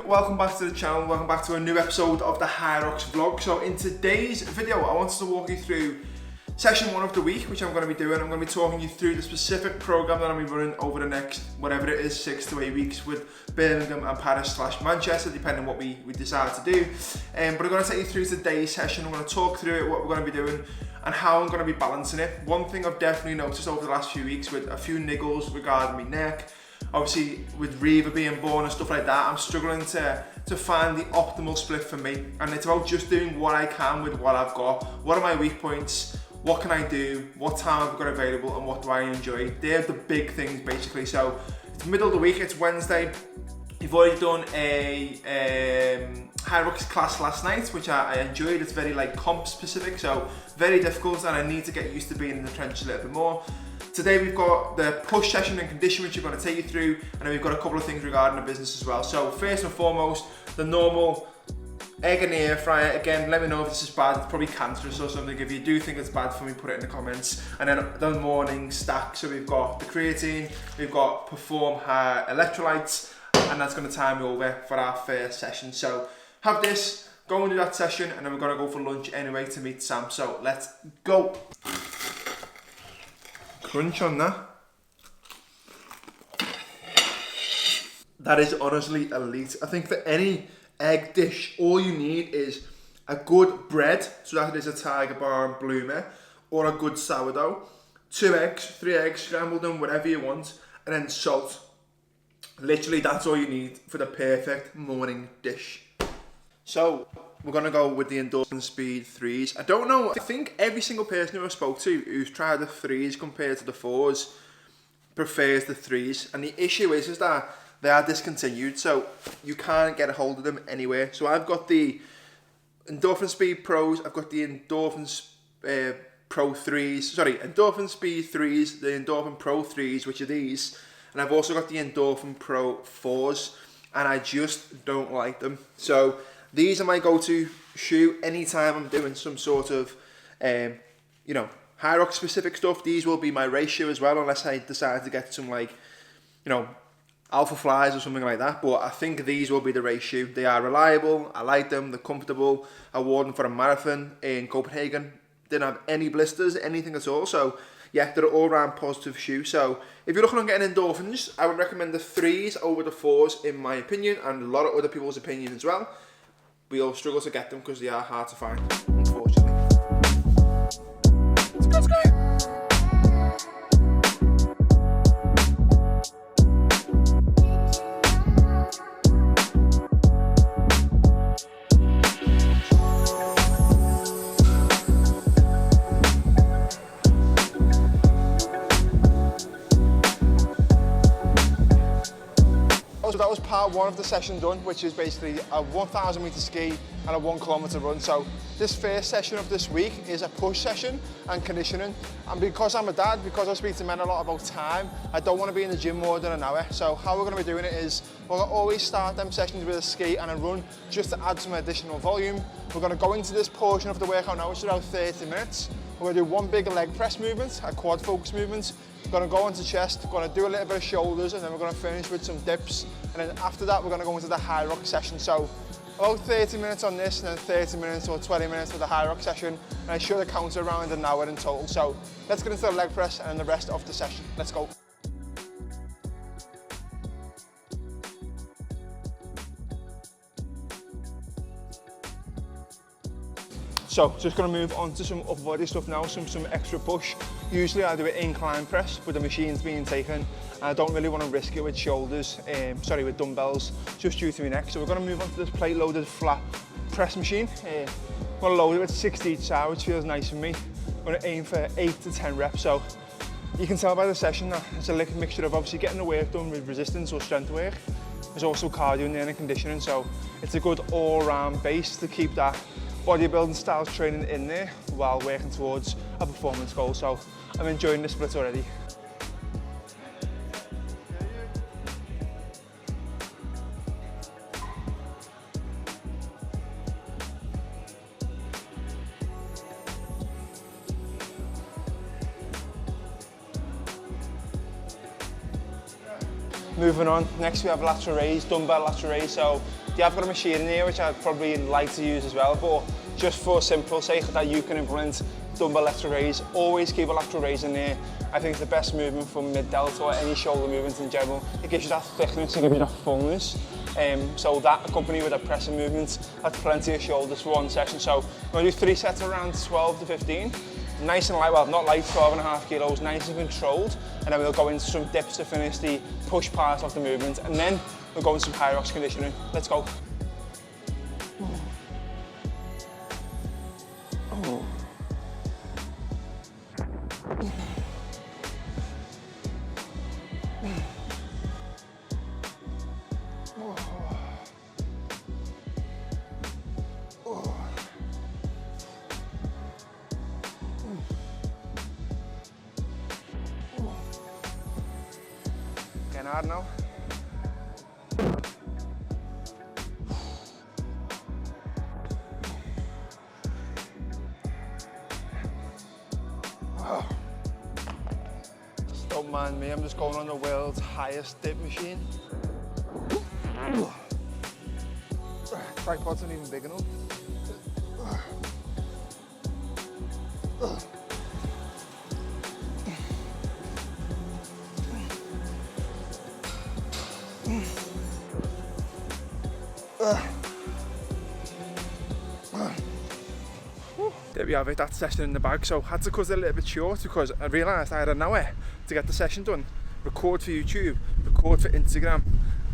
welcome back to the channel, welcome back to a new episode of the Hyrox vlog. So in today's video, I wanted to walk you through session 1 of the week, which I'm going to be doing. I'm going to be talking you through the specific program that I'm going to be running over the next, whatever it is, 6 to 8 weeks with Birmingham and Paris/Manchester, depending on what we decide to do. But I'm going to take you through today's session. I'm going to talk through it, what we're going to be doing, and how I'm going to be balancing it. One thing I've definitely noticed over the last few weeks with a few niggles regarding my neck, obviously with Reva being born and stuff like that, I'm struggling to find the optimal split for me. And it's about just doing what I can with what I've got. What are my weak points? What can I do? What time have I got available? And what do I enjoy? They're the big things basically. So it's middle of the week, it's Wednesday. You've already done a Hyrox class last night, which I enjoyed. It's very like comp specific, so very difficult, and I need to get used to being in the trenches a little bit more. Today we've got the push session and condition, which we're going to take you through, and then we've got a couple of things regarding the business as well. So first and foremost, the normal egg and air fryer. Again, let me know if this is bad. It's probably cancerous or something. If you do think it's bad for me, put it in the comments. And then the morning stack. So we've got the creatine, we've got Perform High electrolytes, and that's going to time me over for our first session. So have this, go and do that session, and then we're going to go for lunch anyway to meet Sam. So let's go. Crunch on that. That is honestly elite. I think for any egg dish, all you need is a good bread, so that is a Tiger Bar Bloomer, or a good sourdough, 2 eggs, 3 eggs, scramble them, whatever you want, and then salt. Literally, that's all you need for the perfect morning dish. So we're gonna go with the Endorphin Speed 3s. I don't know, I think every single person who I spoke to who's tried the 3s compared to the 4s prefers the 3s. And the issue is that they are discontinued, so you can't get a hold of them anywhere. So I've got the Endorphin Speed Pros, I've got the Endorphin Pro 3s, sorry, Endorphin Speed 3s, the Endorphin Pro 3s, which are these, and I've also got the Endorphin Pro 4s, and I just don't like them. So these are my go-to shoe anytime I'm doing some sort of, you know, Hyrox specific stuff. These will be my race shoe as well, unless I decide to get some like, you know, Alpha Flies or something like that. But I think these will be the race shoe. They are reliable, I like them, they're comfortable. I wore them for a marathon in Copenhagen. Didn't have any blisters, anything at all. So yeah, they're an all-round positive shoe. So if you're looking on getting endorphins, I would recommend the 3s over the 4s in my opinion, and a lot of other people's opinion as well. We all struggle to get them because they are hard to find, unfortunately. Let's go. So that was part 1 of the session done, which is basically a 1,000 meter ski and a 1 kilometer run. So this first session of this week is a push session and conditioning. And because I'm a dad, because I speak to men a lot about time, I don't want to be in the gym more than an hour. So how we're going to be doing it is, we're going to always start them sessions with a ski and a run, just to add some additional volume. We're going to go into this portion of the workout now, which is about 30 minutes. We're going to do 1 big leg press movement, a quad focus movement. We're going to go into chest, we're going to do a little bit of shoulders, and then we're going to finish with some dips. And then after that, we're going to go into the Hyrox session. So about 30 minutes on this, and then 30 minutes or 20 minutes for the Hyrox session. And I should count around an hour in total. So let's get into the leg press and the rest of the session. Let's go. So just going to move on to some upper body stuff now, some extra push. Usually I do an incline press, but the machine's being taken, and I don't really want to risk it with shoulders, with dumbbells, just due to my neck. So we're going to move on to this plate loaded flat press machine. I'm going to load it with 60 each side, which feels nice for me. I'm going to aim for 8 to 10 reps. So you can tell by the session that it's a mixture of obviously getting the work done with resistance or strength work. There's also cardio in there and conditioning, so it's a good all-round base to keep that bodybuilding styles training in there while working towards a performance goal. So I'm enjoying the split already. Moving on, next we have lateral raise, dumbbell lateral raise. So You have got a machine in here which I'd probably like to use as well, but just for simple sake that you can implement dumbbell lateral raise, always keep a lateral raise in there. I think it's the best movement for mid-delt or any shoulder movement in general. It gives you that thickness, it gives you that fullness. So that accompanied with a pressing movement, that's plenty of shoulders for one session. So I'm going to do 3 sets around 12 to 15. Nice and light, well not light, 12.5 kilos, nice and controlled. And then we'll go into some dips to finish the push part of the movement. And then we'll go into some Hyrox conditioning. Let's go. Getting hard now. Just don't mind me, I'm just going on the world's highest dip machine. Tripod's not even big enough. There we have it, that session in the bag. So I had to cut it a little bit short because I realised I had an hour to get the session done, record for YouTube, record for Instagram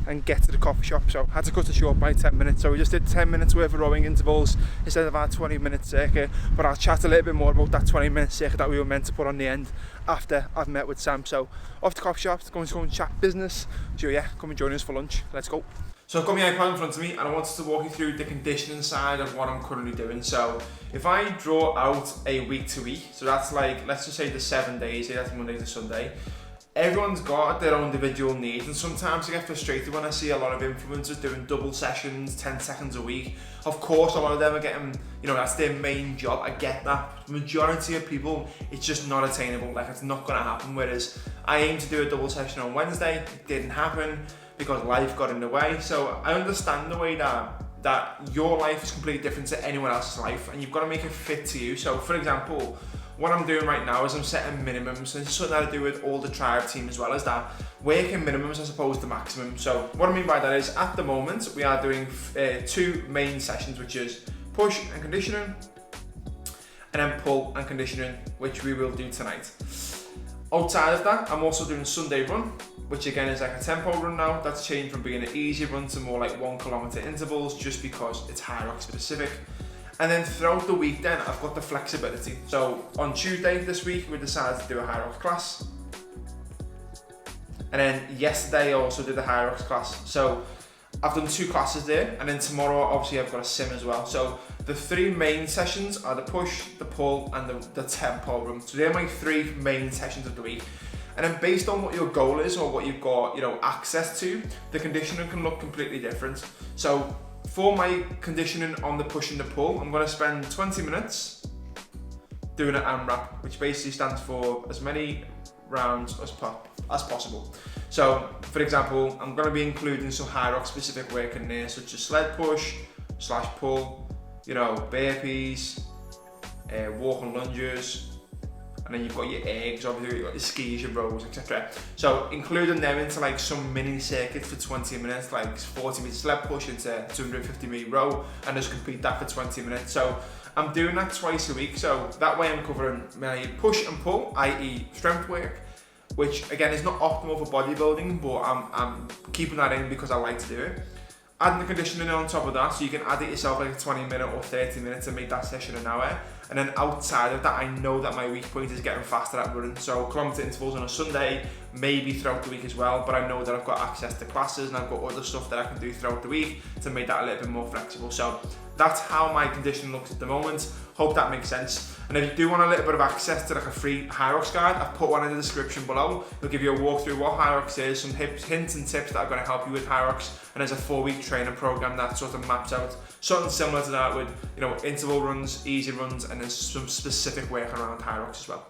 and get to the coffee shop. So I had to cut it short by 10 minutes. So we just did 10 minutes worth of rowing intervals instead of our 20-minute circuit. But I'll chat a little bit more about that 20-minute circuit that we were meant to put on the end after I've met with Sam. So off to the coffee shop, going to go and chat business. So yeah, come and join us for lunch. Let's go. So I've got my iPad in front of me and I wanted to walk you through the conditioning side of what I'm currently doing. So if I draw out a week to week, so that's like, let's just say the 7 days, that's Monday to Sunday, everyone's got their own individual needs, and sometimes I get frustrated when I see a lot of influencers doing double sessions, 10 seconds a week. Of course, a lot of them are getting, that's their main job, I get that. The majority of people, it's just not attainable, like it's not gonna happen. Whereas I aim to do a double session on Wednesday, it didn't happen because life got in the way. So I understand the way that your life is completely different to anyone else's life and you've got to make it fit to you. So for example, what I'm doing right now is I'm setting minimums, and it's something that I do with all the tribe team as well, as that working minimums as opposed to maximum. So what I mean by that is at the moment we are doing 2 main sessions, which is push and conditioning and then pull and conditioning, which we will do tonight. Outside of that, I'm also doing Sunday run, which again is like a tempo run now. That's changed from being an easy run to more like 1 kilometer intervals, just because it's Hyrox specific. And then throughout the week then, I've got the flexibility. So on Tuesday this week, we decided to do a Hyrox class. And then yesterday I also did a Hyrox class. So I've done 2 classes there, and then tomorrow obviously I've got a sim as well. So the 3 main sessions are the push, the pull, and the tempo run. So they're my 3 main sessions of the week. And then based on what your goal is or what you've got, access to, the conditioning can look completely different. So for my conditioning on the push and the pull, I'm going to spend 20 minutes doing an AMRAP, which basically stands for as many rounds as possible. So for example, I'm going to be including some Hyrox specific work in there, such as sled push, / pull, burpees, walking lunges, and then you've got your eggs, obviously you've got your skis, your rows, etc. So including them into like some mini circuits for 20 minutes, like 40 meter sled push into 250 meter row, and just complete that for 20 minutes. So I'm doing that twice a week, so that way I'm covering my push and pull, i.e. strength work, which again is not optimal for bodybuilding, but I'm keeping that in because I like to do it. Adding the conditioning on top of that, so you can add it yourself like a 20 minute or 30 minutes and make that session an hour. And then outside of that, I know that my weak point is getting faster at running. So kilometer intervals on a Sunday, maybe throughout the week as well, but I know that I've got access to classes and I've got other stuff that I can do throughout the week to make that a little bit more flexible. So that's how my conditioning looks at the moment. Hope that makes sense. And if you do want a little bit of access to like a free Hyrox guide, I've put one in the description below. It'll give you a walkthrough what Hyrox is, some hints and tips that are going to help you with Hyrox, and there's a 4-week training program that sort of maps out something similar to that with interval runs, easy runs, and then some specific work around Hyrox as well.